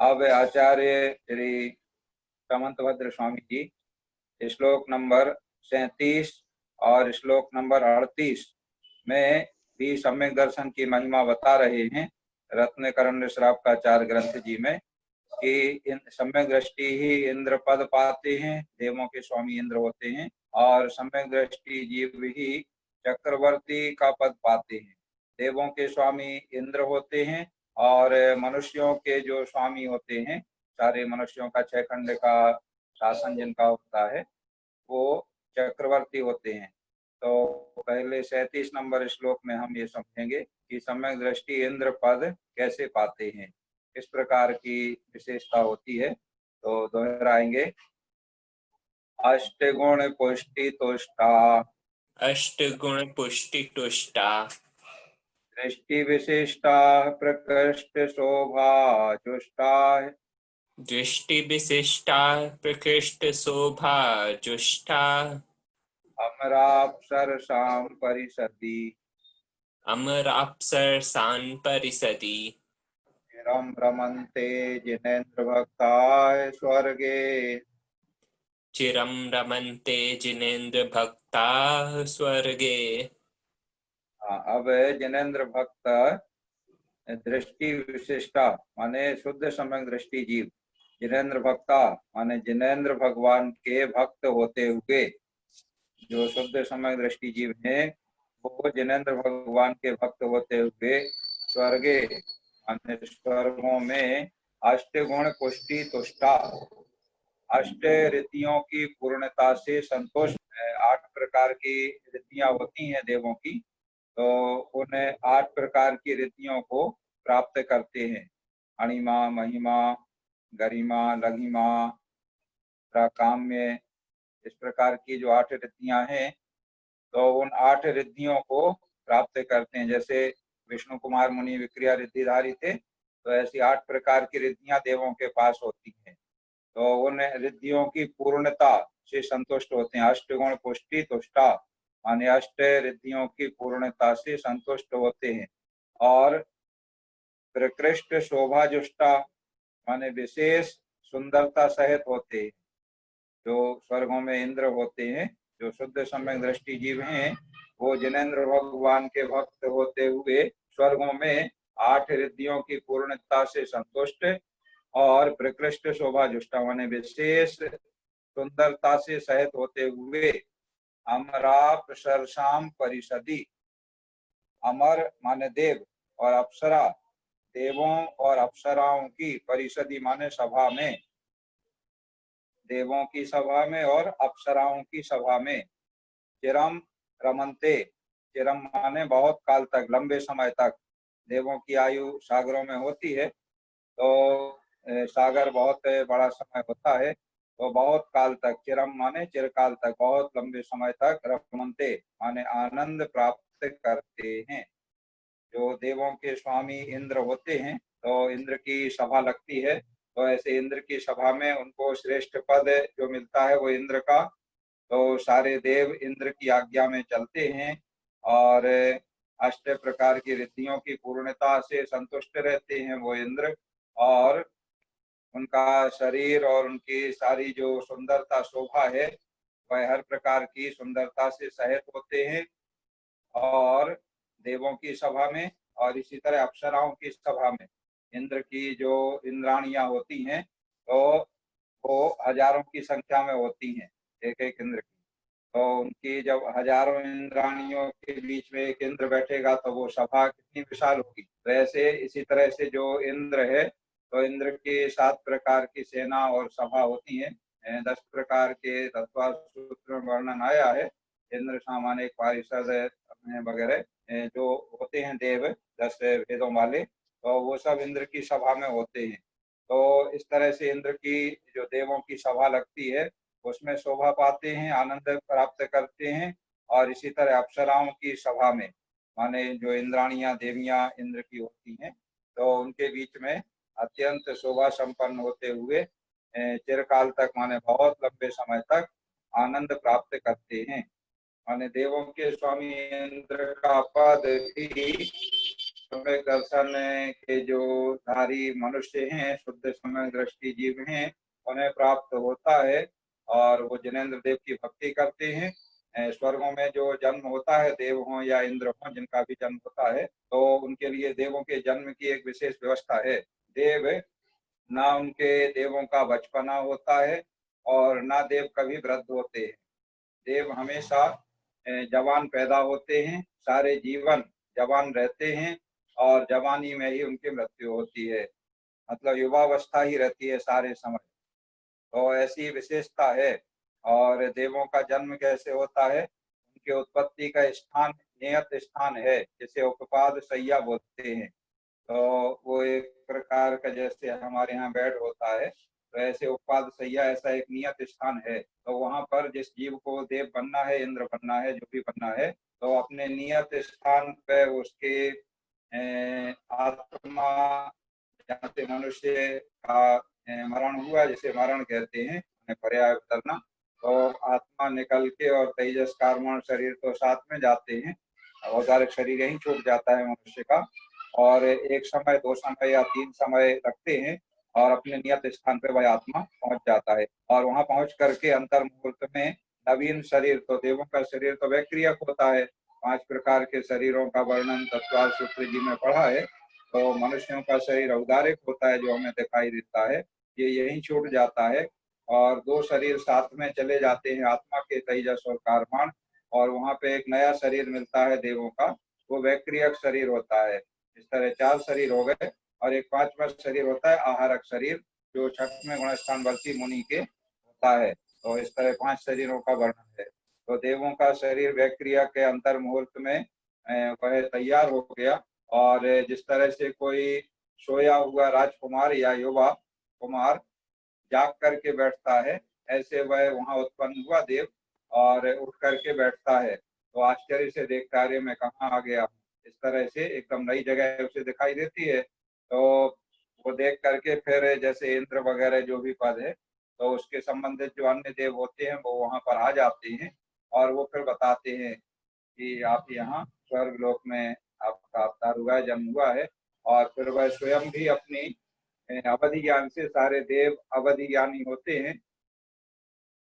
अब आचार्य श्री समंतभद्र स्वामी जी श्लोक नंबर 37 और श्लोक नंबर 38 में भी सम्यक दर्शन की महिमा बता रहे हैं रत्नकरण्य श्रावकाचार्य ग्रंथ जी में कि सम्यक दृष्टि ही इंद्र पद पाते हैं, देवों के स्वामी इंद्र होते हैं, और सम्यक दृष्टि जीव ही चक्रवर्ती का पद पाते हैं। देवों के स्वामी इंद्र होते हैं और मनुष्यों के जो स्वामी होते हैं, सारे मनुष्यों का 6 खंड का शासन जिनका होता है, वो चक्रवर्ती होते हैं। तो पहले 37 नंबर श्लोक में हम ये समझेंगे कि सम्यक दृष्टि इंद्र पद कैसे पाते हैं, इस प्रकार की विशेषता होती है। तो दोहराएंगे। अष्टगुण पुष्टि तुष्टा, अष्टगुण पुष्टि तुष्टा, दृष्टि विशिष्टा प्रकृष्ट शोभा जुष्टा, दृष्टि विशिष्टा प्रकृष्ट शोभा जुष्टा, अमराप्सरसां परिषदि, अमराप्सरसान् परिषदि, चिरं रमन्ते जिनेन्द्र भक्ताः स्वर्गे, चिरं रमन्ते जिनेन्द्र भक्ताः स्वर्गे। अब जिनेन्द्र भक्त दृष्टि विशिष्टा माने शुद्ध सम्यक दृष्टि जीव, जिनेन्द्र भक्ता माने जिनेन्द्र भगवान के भक्त होते हुए, जो शुद्ध सम्यक दृष्टि जीव हैं वो जिनेन्द्र भगवान के भक्त होते हुए स्वर्गे माने स्वर्गों में अष्टगुण पुष्टि तुष्टा, अष्ट रीतियों की पूर्णता से संतुष्ट है। 8 प्रकार की रीतियां होती हैं देवों की, तो उन्हें 8 प्रकार की रीतियों को प्राप्त करते हैं। अणिमा, महिमा, गरिमा, लघिमा, काम्य, इस प्रकार की जो 8 रीतियां हैं, तो उन 8 रिद्धियों को प्राप्त करते हैं। जैसे विष्णु कुमार मुनि विक्रिया रिद्धिधारी थे, तो ऐसी 8 प्रकार की रिद्धियां देवों के पास होती हैं, तो उन रिद्धियों की पूर्णता से संतुष्ट होते हैं। अष्टगुण पुष्टि तुष्टा माने 8 रिद्धियों की पूर्णता से संतुष्ट होते हैं। और प्रकृष्ट शोभा जुष्टा माने विशेष सुंदरता सहित होते हैं। जो स्वर्गों में इंद्र होते हैं, जो शुद्ध सम्यक दृष्टि जीव हैं, वो जिनेन्द्र भगवान के भक्त होते हुए स्वर्गों में 8 रिद्धियों की पूर्णता से संतुष्ट और प्रकृष्ट शोभा जुष्टा माने विशेष सुंदरता से सहित होते हुए अमराप्सरसां परिषदि, अमर माने देव और अप्सरा, देवों और अप्सराओं की परिषदि माने सभा में, देवों की सभा में और अप्सराओं की सभा में, चिरम रमन्ते, चिरम माने बहुत काल तक, लंबे समय तक। देवों की आयु सागरों में होती है, तो सागर बहुत बड़ा समय होता है, तो बहुत काल तक, चिरम माने चिरकाल तक, बहुत लंबे समय तक, रमन्ते माने आनंद प्राप्त करते हैं। जो देवों के स्वामी इंद्र होते हैं, तो इंद्र की सभा लगती है, तो ऐसे इंद्र की सभा में उनको श्रेष्ठ पद जो मिलता है वो इंद्र का, तो सारे देव इंद्र की आज्ञा में चलते हैं और 8 प्रकार की रिद्धियों की पूर्णता से संतुष्ट रहते हैं वो इंद्र, और उनका शरीर और उनकी सारी जो सुंदरता शोभा है वह हर प्रकार की सुंदरता से सहित होते हैं। और देवों की सभा में और इसी तरह अप्सराओं की सभा में इंद्र की जो इंद्राणियां होती हैं, तो वो हजारों की संख्या में होती हैं, एक एक इंद्र की। तो उनकी जब हजारों इंद्राणियों के बीच में एक इंद्र बैठेगा तो वो सभा कितनी विशाल होगी। तो ऐसे इसी तरह से जो इंद्र है, तो इंद्र के 7 प्रकार की सेना और सभा होती है। 10 प्रकार के तत्वासूत्र वर्णन आया है। इंद्र सामान्य पारिषद वगैरह जो होते हैं देव 10 वेदों वाले, तो वो सब इंद्र की सभा में होते हैं। तो इस तरह से इंद्र की जो देवों की सभा लगती है उसमें शोभा पाते हैं, आनंद प्राप्त करते हैं। और इसी तरह अप्सराओं की सभा में माने जो इंद्राणियां देवियां इंद्र की होती हैं, तो उनके बीच में अत्यंत शोभा संपन्न होते हुए चिरकाल तक माने बहुत लंबे समय तक आनंद प्राप्त करते हैं। माने देवों के स्वामी इंद्र का पद ही सम्यक दर्शन के जो धारी मनुष्य हैं, शुद्ध सम्यक दृष्टि जीव हैं, उन्हें प्राप्त होता है और वो जिनेंद्र देव की भक्ति करते हैं। स्वर्गों में जो जन्म होता है, देव हों या इंद्र हों, जिनका भी जन्म होता है, तो उनके लिए देवों के जन्म की एक विशेष व्यवस्था है। देव ना उनके देवों का बचपना होता है और ना देव कभी वृद्ध होते हैं। देव हमेशा जवान पैदा होते हैं, सारे जीवन जवान रहते हैं और जवानी में ही उनकी मृत्यु होती है, मतलब युवावस्था ही रहती है सारे समय। तो ऐसी विशेषता है। और देवों का जन्म कैसे होता है, उनके उत्पत्ति का स्थान नियत स्थान है, जिसे उपपाद सैया बोलते हैं। तो वो एक प्रकार का जैसे हमारे यहाँ बेड होता है, तो ऐसे उपपाद सैया ऐसा एक नियत स्थान है। तो वहां पर जिस जीव को देव बनना है, इंद्र बनना है, जो भी बनना है, तो अपने नियत स्थान पे उसके आत्मा, जहाँ से मनुष्य का मरण हुआ, जिसे मरण कहते हैं, पर्याय उतरना, तो आत्मा निकल के और तेजस कार्बन शरीर तो साथ में जाते हैं, औदारिक शरीर यहीं छूट जाता है मनुष्य का, और एक समय, 2 समय या 3 समय लगते हैं और अपने नियत स्थान पे वह आत्मा पहुंच जाता है। और वहां पहुंच करके अंतर मुहूर्त में नवीन शरीर, तो देवों का शरीर तो वैक्रियक होता है, 5 प्रकार के शरीरों का वर्णन तत्वार सूत्र जी में पढ़ा है। तो मनुष्यों का शरीर औदारिक होता है, जो हमें दिखाई देता है, ये यहीं छूट जाता है और 2 शरीर साथ में चले जाते हैं, आत्मा के तेजस और कार्बन, और वहां पे एक नया शरीर मिलता है देवों का, वो वैक्रियक शरीर होता है। इस तरह 4 शरीर हो गए और एक 5वां शरीर होता है आहारक शरीर, जो 6वें गुणस्थानवर्ती मुनि के होता है। तो इस तरह 5 शरीरों का वर्णन है। तो देवों का शरीर वैक्रिया के अंतर मुहूर्त में वह तैयार हो गया, और जिस तरह से कोई सोया हुआ राजकुमार या युवा कुमार जाग करके बैठता है, ऐसे वह वहां उत्पन्न हुआ देव और उठ करके बैठता है। तो आश्चर्य से देखता है, मैं कहाँ आ गया, इस तरह से एकदम नई जगह उसे दिखाई देती है। तो वो देख करके फिर जैसे इंद्र वगैरह जो भी पद है, तो उसके संबंधित जो अन्य देव होते हैं, वो वहां पर आ जाते हैं और वो फिर बताते हैं कि आप यहाँ स्वर्ग लोक में आपका अवतार हुआ है, जन्म हुआ है। और फिर वह स्वयं भी अपनी अवधि ज्ञान से, सारे देव अवधि ज्ञानी होते हैं,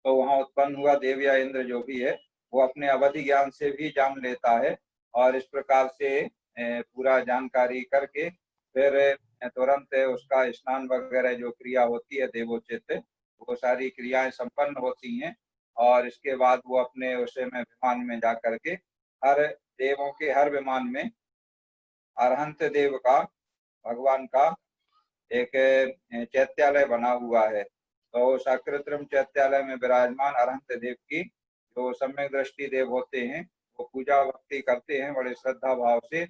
तो वहां उत्पन्न हुआ देव या इंद्र जो भी है, वो अपने अवधि ज्ञान से भी जान लेता है और इस प्रकार से पूरा जानकारी करके फिर तुरंत उसका स्नान वगैरह जो क्रिया होती है देवोचित, वो सारी क्रियाएं संपन्न होती हैं और इसके बाद वो अपने उसे में विमान में जा करके, हर देवों के हर विमान में अरहंत देव का, भगवान का एक चैत्यालय बना हुआ है। तो साकृत्रिम चैत्यालय में विराजमान अरहंत देव की जो सम्यक दृष्टि देव होते हैं, वो पूजा भक्ति करते हैं बड़े श्रद्धा भाव से।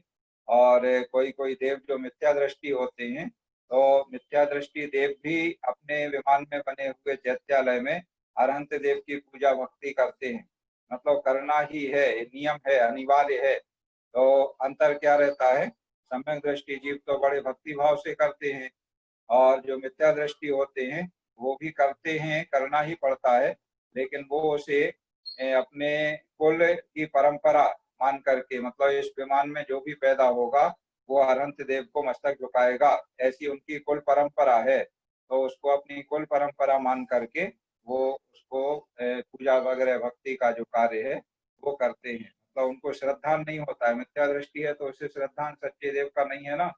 और कोई कोई देव जो मिथ्या दृष्टि होते हैं, तो मिथ्या दृष्टि देव भी अपने विमान में बने हुए चैत्यालय में अरहंत देव की पूजा भक्ति करते हैं। मतलब करना ही है, नियम है, अनिवार्य है। तो अंतर क्या रहता है, सम्यक दृष्टि जीव तो बड़े भक्ति भाव से करते हैं और जो मिथ्या दृष्टि होते हैं वो भी करते हैं, करना ही पड़ता है, लेकिन वो उसे अपने कुल की परंपरा मान करके, मतलब इस विमान में जो भी पैदा होगा वो अरहंत देव को मस्तक झुकाएगा, ऐसी उनकी कुल परंपरा है। तो उसको अपनी कुल परंपरा मान करके वो उसको पूजा वगैरह भक्ति का जो कार्य है वो करते हैं। मतलब उनको श्रद्धा नहीं होता है, मिथ्या दृष्टि है तो उसे श्रद्धा सच्चे देव का नहीं है ना,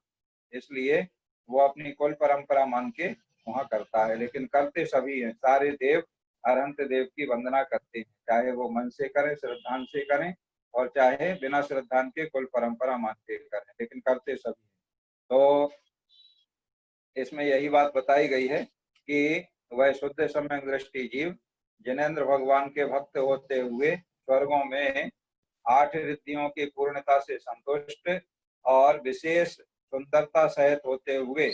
इसलिए वो अपनी कुल परंपरा मान के वहां करता है। लेकिन करते सभी हैं, सारे देव अरहंत देव की वंदना करते हैं, चाहे वो मन से करें, श्रद्धान से करें, और चाहे बिना श्रद्धान के कुल परंपरा मान के करें, लेकिन करते सभी हैं। तो इसमें यही बात बताई गई है कि वह शुद्ध सम्यक दृष्टि जीव जिनेंद्र भगवान के भक्त होते हुए स्वर्गों में 8 रिद्धियों की पूर्णता से संतुष्ट और विशेष सुंदरता सहित होते हुए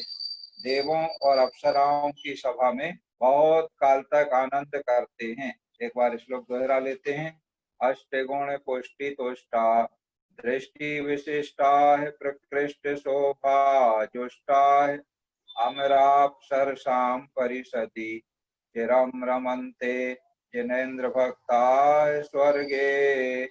देवों और अप्सराओं की सभा में बहुत काल तक आनंद करते हैं। एक बार श्लोक दोहरा लेते हैं। अष्टगुण पुष्टि तुष्टा दृष्टि विशिष्टा प्रकृष्ट शोभा जुष्टा अमराप्सरसां परिषदि चिरम रमन्ते जिनेन्द्र भक्ता स्वर्गे।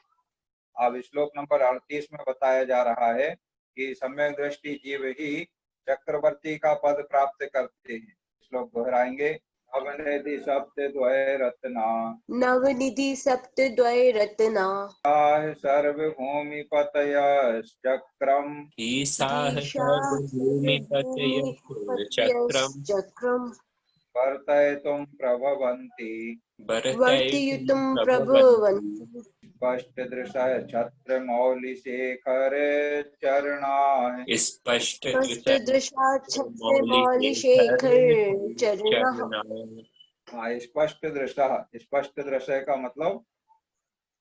अब श्लोक नंबर 38 में बताया जा रहा है कि सम्यक दृष्टि जीव ही चक्रवर्ती का पद प्राप्त करते हैं। श्लोक दोहराएंगे। अवनिधि सप्त द्वय रत्ना नवनिधि सप्त द्वय रत्ना सर्वभूमिपतयश्चक्रम ईसाः सर्वभूमिपतयश्चक्रम् चक्रम वर्तयितुं प्रभवन्ति वर्तयितुं प्रभवन्ति स्पष्टदृशः छत्रमौलिशेखर चरणाः स्पष्ट दृशा छत्रमौलिशेखर चरणः। स्पष्ट दृष्टि का मतलब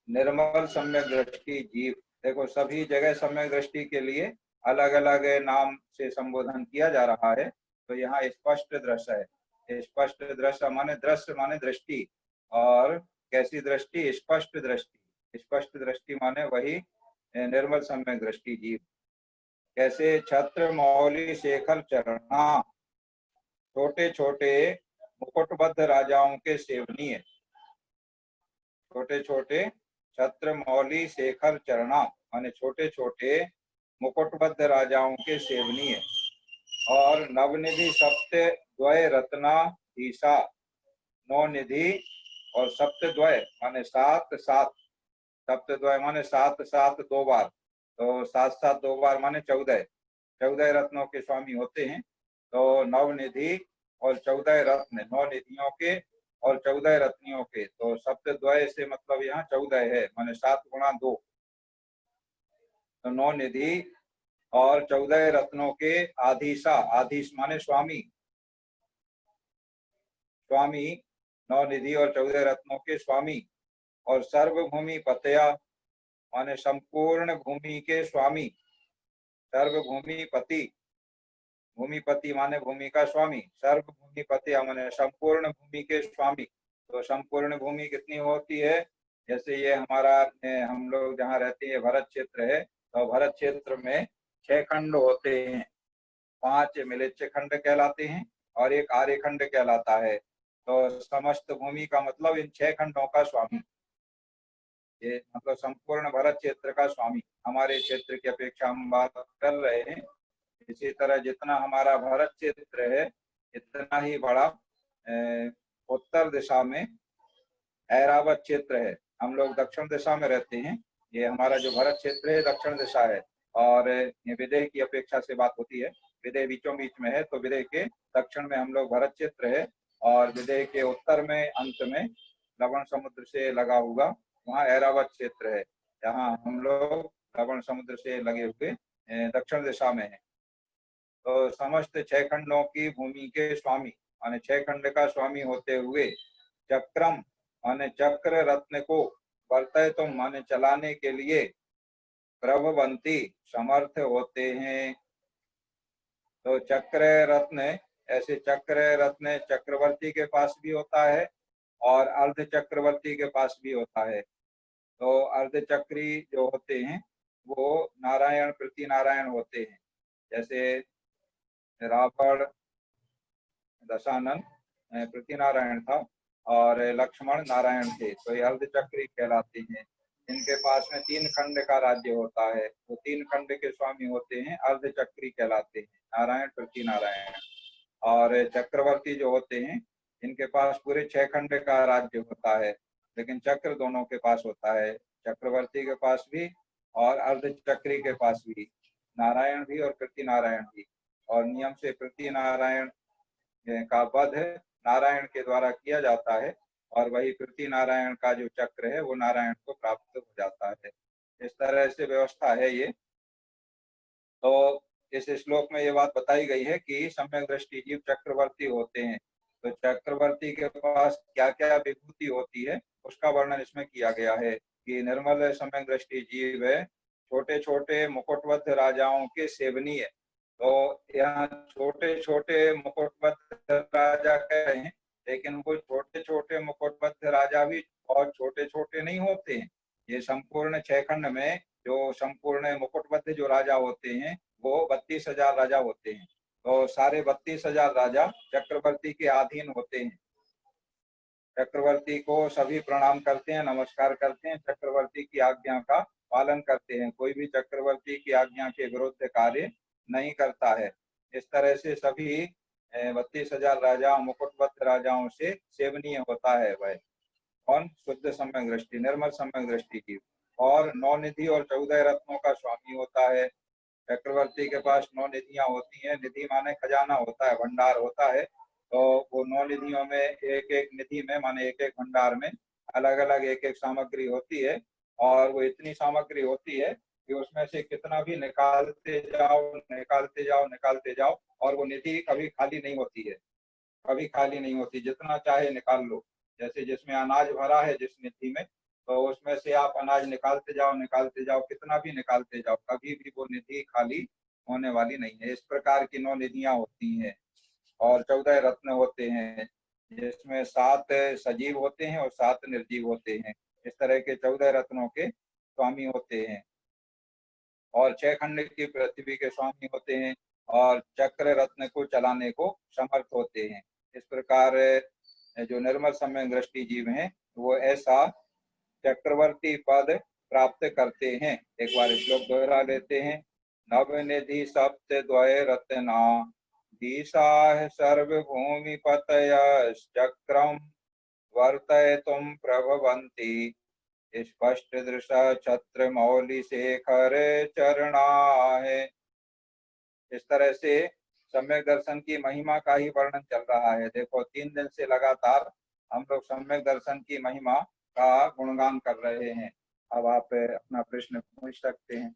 निर्मल सम्यक दृष्टि जीव। देखो सभी जगह सम्यक दृष्टि के लिए अलग अलग नाम से संबोधन किया जा रहा है। तो यहाँ स्पष्ट दृश्य है। स्पष्ट दृश्य माने दृश्य माने दृष्टि, और कैसी दृष्टि? स्पष्ट दृष्टि। स्पष्ट दृष्टि माने वही निर्मल सम्यक दृष्टि जीव। कैसे? छत्र मौली शेखर चरणा, छोटे छोटे मुकुटबद्ध राजाओं के सेवनीय। छोटे छोटे छत्र मौली शेखर चरणा माने छोटे छोटे मुकुटबद्ध राजाओं के सेवनीय। और नवनिधि सप्त द्वय रत्ना ईसा, नौ निधि और सप्त द्वय माने सात सात। सप्त द्वय माने सात सात दो बार, तो सात सात दो बार माने 14। 14 रत्नों के स्वामी होते हैं। तो नवनिधि और 14 रत्न, 9 निधियों के और 14 रत्नियों के। तो सप्त द्वय से मतलब यहाँ 14 है, माने 7 गुणा 2। तो 9 निधि और 14 रत्नों के आधीशा, आधीश माने स्वामी, स्वामी 9 निधि और 14 रत्नों के स्वामी। और सर्वभूमि पतया माने संपूर्ण भूमि के स्वामी। सर्वभूमि पति, भूमिपति माने भूमि का स्वामी। सर्वभूमिपति माने संपूर्ण भूमि के स्वामी। तो संपूर्ण भूमि कितनी होती है? जैसे ये हमारा, हम लोग जहाँ रहते हैं भरत क्षेत्र है, तो भरत क्षेत्र में 6 खंड होते हैं। 5 मिलेच्छ खंड कहलाते हैं और एक आर्य खंड कहलाता है। तो समस्त भूमि का मतलब इन 6 खंडों का स्वामी, ये मतलब संपूर्ण भरत क्षेत्र का स्वामी। हमारे क्षेत्र की अपेक्षा हम बात कर रहे हैं। इसी तरह जितना हमारा भारत क्षेत्र है, इतना ही बड़ा उत्तर दिशा में ऐरावत क्षेत्र है। हम लोग दक्षिण दिशा में रहते हैं। ये हमारा जो भारत क्षेत्र है दक्षिण दिशा है, और ये विदेह की अपेक्षा से बात होती है। विदेह बीचों बीच में है, तो विदेह के दक्षिण में हम लोग भारत क्षेत्र है, और विदेह के उत्तर में अंत में लवण समुद्र से लगा हुआ वहाँ ऐरावत क्षेत्र है, जहाँ हम लोग लवण समुद्र से लगे हुए दक्षिण दिशा में है। तो समस्त 6 खंडों की भूमि के स्वामी माने 6 खंड का स्वामी होते हुए चक्रम माने चक्र रत्न को, वर्तयितुम माने चलाने के लिए, प्रभवंती समर्थ होते हैं। तो चक्र रत्न, ऐसे चक्र रत्न चक्रवर्ती के पास भी होता है और अर्ध चक्रवर्ती के पास भी होता है। तो अर्ध चक्री जो होते हैं वो नारायण प्रति नारायण होते हैं। जैसे रावण दशानन प्रति नारायण था और लक्ष्मण नारायण थे, तो ये अर्धचक्री कहलाते हैं। इनके पास में 3 खंड का राज्य होता है, तो 3 खंड के स्वामी होते हैं, अर्धचक्री कहलाते हैं, नारायण प्रति नारायण। और चक्रवर्ती जो होते हैं इनके पास पूरे 6 खंड का राज्य होता है, लेकिन चक्र दोनों के पास होता है, चक्रवर्ती के पास भी और अर्धचक्री के पास भी, नारायण भी और प्रति नारायण भी। और नियम से प्रति नारायण का वध नारायण के द्वारा किया जाता है, और वही प्रति नारायण का जो चक्र है वो नारायण को प्राप्त हो जाता है। इस तरह से व्यवस्था है ये। तो इस श्लोक में ये बात बताई गई है कि सम्यक दृष्टि जीव चक्रवर्ती होते हैं। तो चक्रवर्ती के पास क्या क्या विभूति होती है उसका वर्णन इसमें किया गया है कि निर्मल सम्यक दृष्टि जीव है, छोटे छोटे मुकुटबद्ध राजाओं के सेवनीय। तो यहाँ छोटे छोटे मुकुटबद्ध राजा कह रहे हैं, लेकिन वो छोटे छोटे मुकुटबद्ध राजा भी बहुत छोटे छोटे नहीं होते हैं। ये संपूर्ण 6 खंड में जो संपूर्ण मुकुटबद्ध जो राजा होते हैं वो 32,000 राजा होते हैं। तो सारे 32,000 राजा चक्रवर्ती के अधीन होते हैं। चक्रवर्ती को सभी प्रणाम करते हैं, नमस्कार करते हैं, चक्रवर्ती की आज्ञा का पालन करते हैं, कोई भी चक्रवर्ती की आज्ञा के विरुद्ध कार्य नहीं करता है। इस तरह से सभी 32,000 राजाओं, मुकुटबद्ध राजाओं से सेवनीय होता है वह। कौन? शुद्ध सम्यक दृष्टि, निर्मल सम्यक दृष्टि की। और 9 निधि और 14 रत्नों का स्वामी होता है। चक्रवर्ती के पास 9 निधियां होती हैं। निधि माने खजाना होता है, भंडार होता है। तो वो 9 निधियों में एक एक निधि में माने एक एक भंडार में अलग अलग एक एक सामग्री होती है। और वो इतनी सामग्री होती है कि उसमें से कितना भी निकालते जाओ निकालते जाओ निकालते जाओ, और वो निधि कभी खाली नहीं होती है, कभी खाली नहीं होती। जितना चाहे निकाल लो। जैसे जिसमें अनाज भरा है जिस निधि में, तो उसमें से आप अनाज निकालते जाओ, कितना भी निकालते जाओ, कभी भी वो निधि खाली होने वाली नहीं है। इस प्रकार की 9 निधियां होती हैं। और 14 रत्न होते हैं, जिसमें 7 सजीव होते हैं और 7 निर्जीव होते हैं। इस तरह के 14 रत्नों के स्वामी होते हैं। और 6 खंड की पृथ्वी के स्वामी होते हैं, और चक्र रत्न को चलाने को समर्थ होते हैं। इस प्रकार जो निर्मल सम्यक दृष्टि जीव हैं वो ऐसा चक्रवर्ती पद प्राप्त करते हैं। एक बार श्लोक दोहरा लेते हैं। नवनिधि सप्त द्वय रत्ना दीसाः सर्वभूमि पतयश्चक्रम वर्तयितुं प्रभवन्ति स्पष्ट दृशा छत्र मौलि शेखर चरणाः। इस तरह से सम्यक दर्शन की महिमा का ही वर्णन चल रहा है। देखो 3 दिन से लगातार हम लोग सम्यक दर्शन की महिमा का गुणगान कर रहे हैं। अब आप अपना प्रश्न पूछ सकते हैं।